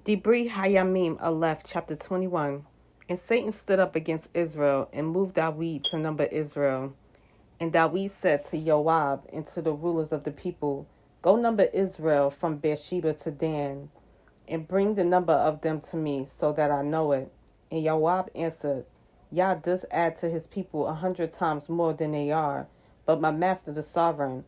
Dibre haYamim, Aleph Chapter 21. And Satan stood up against Israel and moved Dawid to number Israel. And Dawid said to Joab and to the rulers of the people, Go number Israel from Beersheba to Dan, and bring the number of them to me, so that I know it. And Joab answered, Yah does add to his people 100 times more than they are. But my master the sovereign,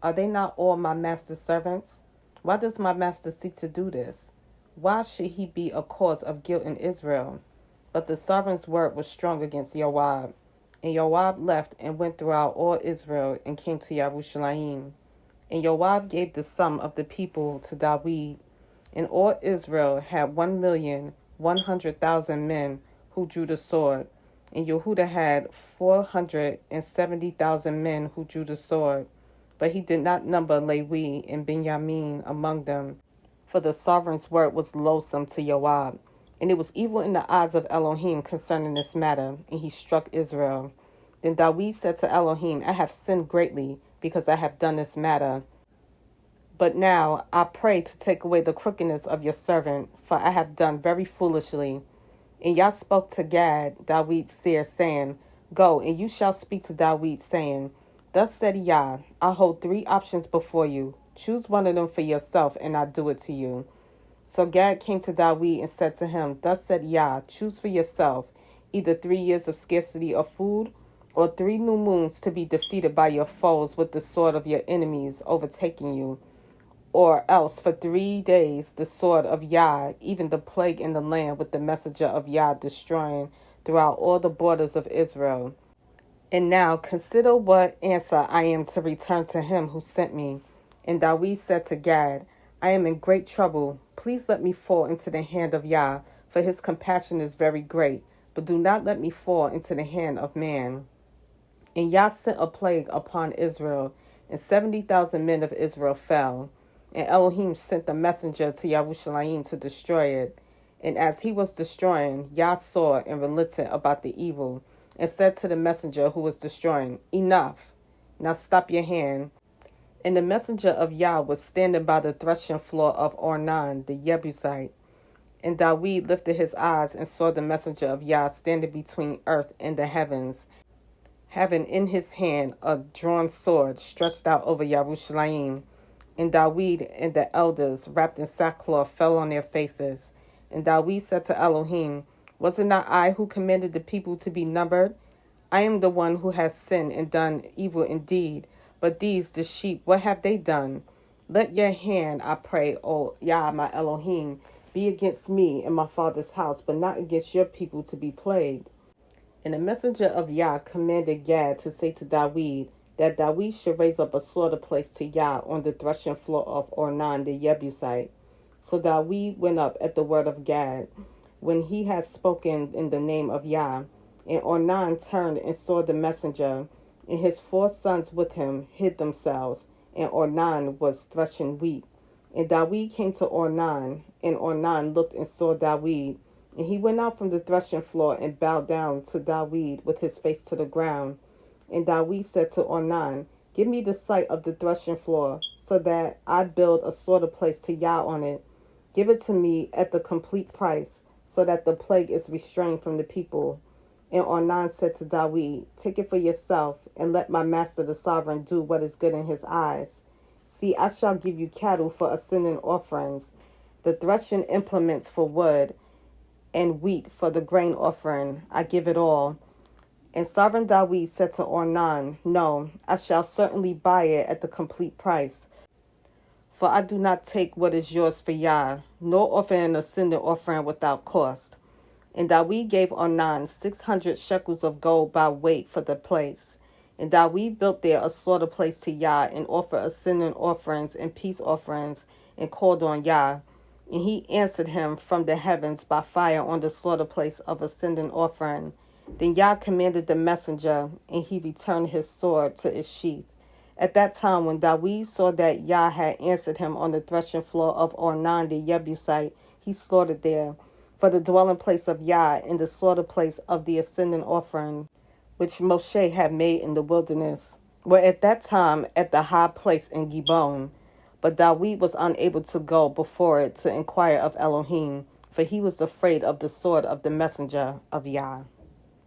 are they not all my master's servants? Why does my master seek to do this? Why should he be a cause of guilt in Israel? But the sovereign's word was strong against Joab. And Joab left and went throughout all Israel and came to Yerushalayim. And Joab gave the sum of the people to Dawid. And all Israel had 1,100,000 men who drew the sword. And Yehuda had 470,000 men who drew the sword. But he did not number Levi and Benjamin among them, for the sovereign's word was loathsome to Joab. And it was evil in the eyes of Elohim concerning this matter, and he struck Israel. Then Dawid said to Elohim, I have sinned greatly, because I have done this matter. But now I pray to take away the crookedness of your servant, for I have done very foolishly. And Yah spoke to Gad, Dawid's seer, saying, Go, and you shall speak to Dawid, saying, Thus said Yah, I hold 3 options before you. Choose one of them for yourself, and I do it to you. So Gad came to Dawid and said to him, Thus said Yah, choose for yourself either 3 years of scarcity of food, or 3 new moons to be defeated by your foes with the sword of your enemies overtaking you, or else for 3 days the sword of Yah, even the plague in the land, with the messenger of Yah destroying throughout all the borders of Israel. And now consider what answer I am to return to him who sent me. And Dawid said to Gad, I am in great trouble. Please let me fall into the hand of Yah, for his compassion is very great. But do not let me fall into the hand of man. And Yah sent a plague upon Israel, and 70,000 men of Israel fell. And Elohim sent the messenger to Yerushalayim to destroy it. And as he was destroying, Yah saw and relented about the evil, and said to the messenger who was destroying, Enough, now stop your hand. And the messenger of Yah was standing by the threshing floor of Ornan the Jebusite. And Dawid lifted his eyes and saw the messenger of Yah standing between earth and the heavens, having in his hand a drawn sword stretched out over Yerushalayim. And Dawid and the elders, wrapped in sackcloth, fell on their faces. And Dawid said to Elohim, Was it not I who commanded the people to be numbered? I am the one who has sinned and done evil indeed. But these, the sheep, what have they done? Let your hand, I pray, O Yah, my Elohim, be against me and my father's house, but not against your people to be plagued. And the messenger of Yah commanded Gad to say to Dawid, that Dawid should raise up a slaughter place to Yah on the threshing floor of Ornan the Jebusite. So Dawid went up at the word of Gad, when he had spoken in the name of Yah. And Ornan turned and saw the messenger, and his 4 sons with him hid themselves, and Ornan was threshing wheat. And Dawid came to Ornan, and Ornan looked and saw Dawid. And he went out from the threshing floor and bowed down to Dawid with his face to the ground. And Dawid said to Ornan, Give me the site of the threshing floor, so that I build a slaughter place to Yah on it. Give it to me at the complete price, so that the plague is restrained from the people. And Ornan said to Dawid, Take it for yourself, and let my master the sovereign do what is good in his eyes. See, I shall give you cattle for ascending offerings, the threshing implements for wood, and wheat for the grain offering. I give it all. And sovereign Dawid said to Ornan, No, I shall certainly buy it at the complete price. For I do not take what is yours for Yah, nor offer an ascending offering without cost. And Dawid gave Ornan 600 shekels of gold by weight for the place. And Dawid built there a slaughter place to Yah, and offered ascending offerings and peace offerings, and called on Yah. And he answered him from the heavens by fire on the slaughter place of ascending offering. Then Yah commanded the messenger, and he returned his sword to its sheath. At that time, when Dawid saw that Yah had answered him on the threshing floor of Ornan the Jebusite, he slaughtered there, for the dwelling place of Yah, and the slaughter place of the ascending offering, which Moshe had made in the wilderness, were at that time at the high place in Gibeon. But Dawid was unable to go before it to inquire of Elohim, for he was afraid of the sword of the messenger of Yah.